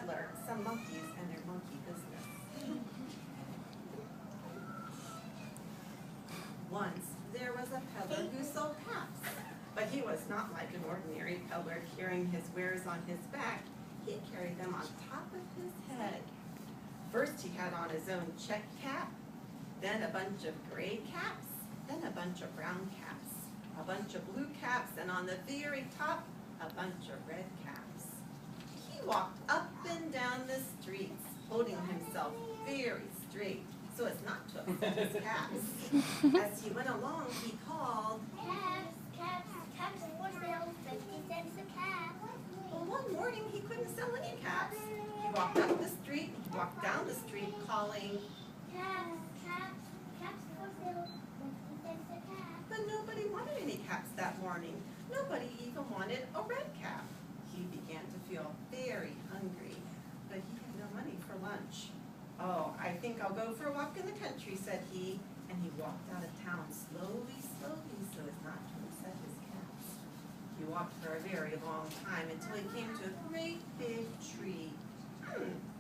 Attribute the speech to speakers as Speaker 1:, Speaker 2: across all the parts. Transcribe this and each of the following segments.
Speaker 1: peddler some monkeys and their monkey business. Once there was a peddler who sold caps, but he was not like an ordinary peddler carrying his wares on his back. He carried them on top of his head. First he had on his own check cap, then a bunch of gray caps, then a bunch of brown caps, a bunch of blue caps, and on the very top, a bunch of red caps. He walked up and down the streets, holding himself very straight so as not to upset his caps. As he went along, he called,
Speaker 2: "Caps, caps, caps for sale, 50 cents a cap."
Speaker 1: Well, one morning he couldn't sell any caps. He walked up the street, he walked down the street, calling,
Speaker 2: "Caps, caps, caps for sale, 50 cents a cap."
Speaker 1: but nobody wanted any caps that morning. Nobody even wanted a red cap. He began to feel very hungry, but he had no money for lunch. "Oh, I think I'll go for a walk in the country," said he, and he walked out of town slowly, slowly, so as not to upset his caps. He walked for a very long time until he came to a great big tree.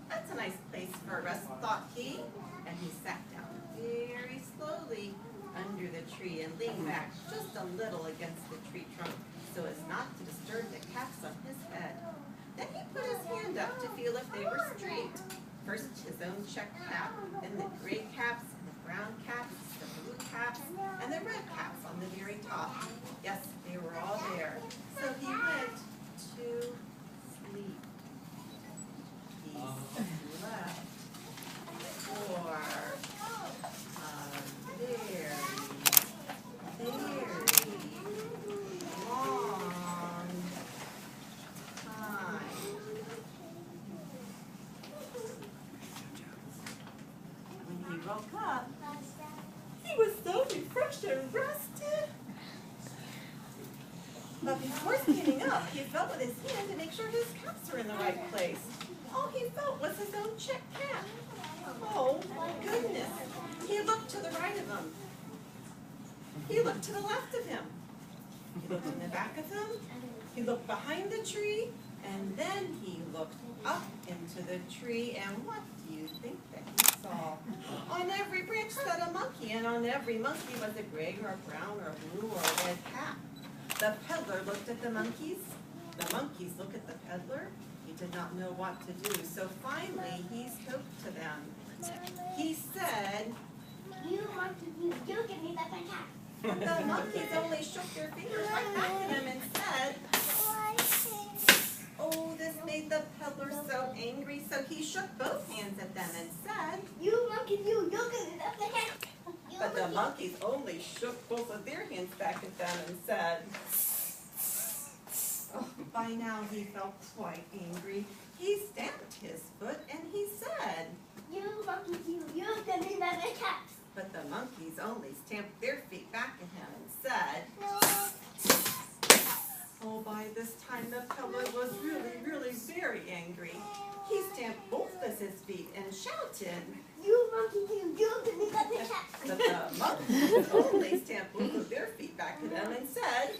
Speaker 1: That's a nice place for a rest, thought he, and he sat down very slowly under the tree and leaned back just a little against the tree trunk so as not to disturb the caps on his head. Then he put his hand up to feel if they were straight. First his own check cap, then the gray caps, and the brown caps, the blue caps, and the red caps on the very top. Yes, they were all there. So he went to sleep. He slept for a very long time. When he woke up, he was so refreshed and rested. But before standing up, he felt with his hand to make sure his caps were in the right place. All he felt was his own check cap. Oh, goodness. He looked to the right of him. He looked to the left of him. He looked in the back of him. He looked behind the tree. And then he looked up into the tree. And what do you think that he saw? On every branch sat a monkey, and on every monkey was a gray or a brown or a blue or a red cap. The peddler looked at the monkeys. The monkeys looked at the peddler. He did not know what to do, so finally he spoke to them. He said,
Speaker 2: "You monkey, you give me back my cap."
Speaker 1: the monkeys only shook their fingers right back at him and said, oh, this made the peddler so angry, so he shook both hands at them and said,
Speaker 2: "You monkey, you give me back my cap."
Speaker 1: but the monkeys only shook both of their hands back at them and said, oh, by now he felt quite angry. He stamped his foot and he said,
Speaker 2: "You monkey, you give me back my cap."
Speaker 1: but the monkeys only stamped their feet back at him and said, oh, by this time the peddler was really very angry. He stamped both of his feet and shouted,
Speaker 2: "You monkey, you give me back my cap."
Speaker 1: but the monkeys only stamped both of their feet back at him and said,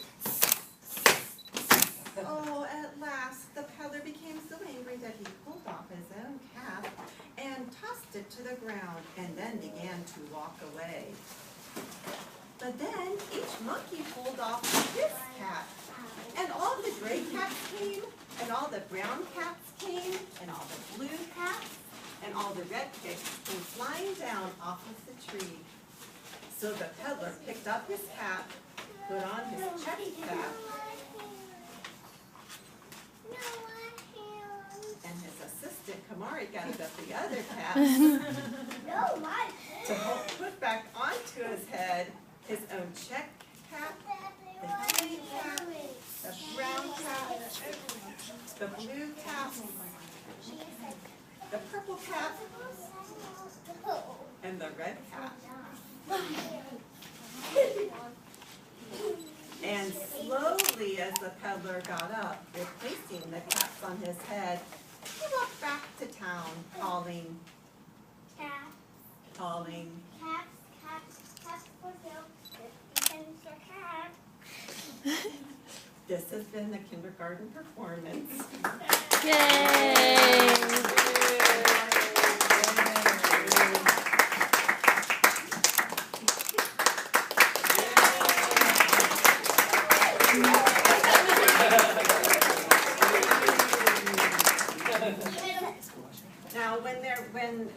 Speaker 1: oh, at last the peddler became so angry that he pulled off his own cap and tossed it to the ground and then began to walk away. But then each monkey pulled off his cap, and all the gray caps came, and all the brown caps came, and all the blue caps, and all the red caps came flying down off of the tree. So the peddler picked up his cap, put on his check cap, and his assistant Kamari gathered up the other caps
Speaker 2: No, my
Speaker 1: to help put back onto his head his own check cap, the gray cap, the brown cap, the blue cap, the purple cap, and the red cap. And slowly, as the peddler got up, replacing the caps on his head, he walked back to town, calling,
Speaker 2: caps, caps for sale, 50 cents a cap.
Speaker 1: This has been the kindergarten performance.
Speaker 3: Yay!
Speaker 1: when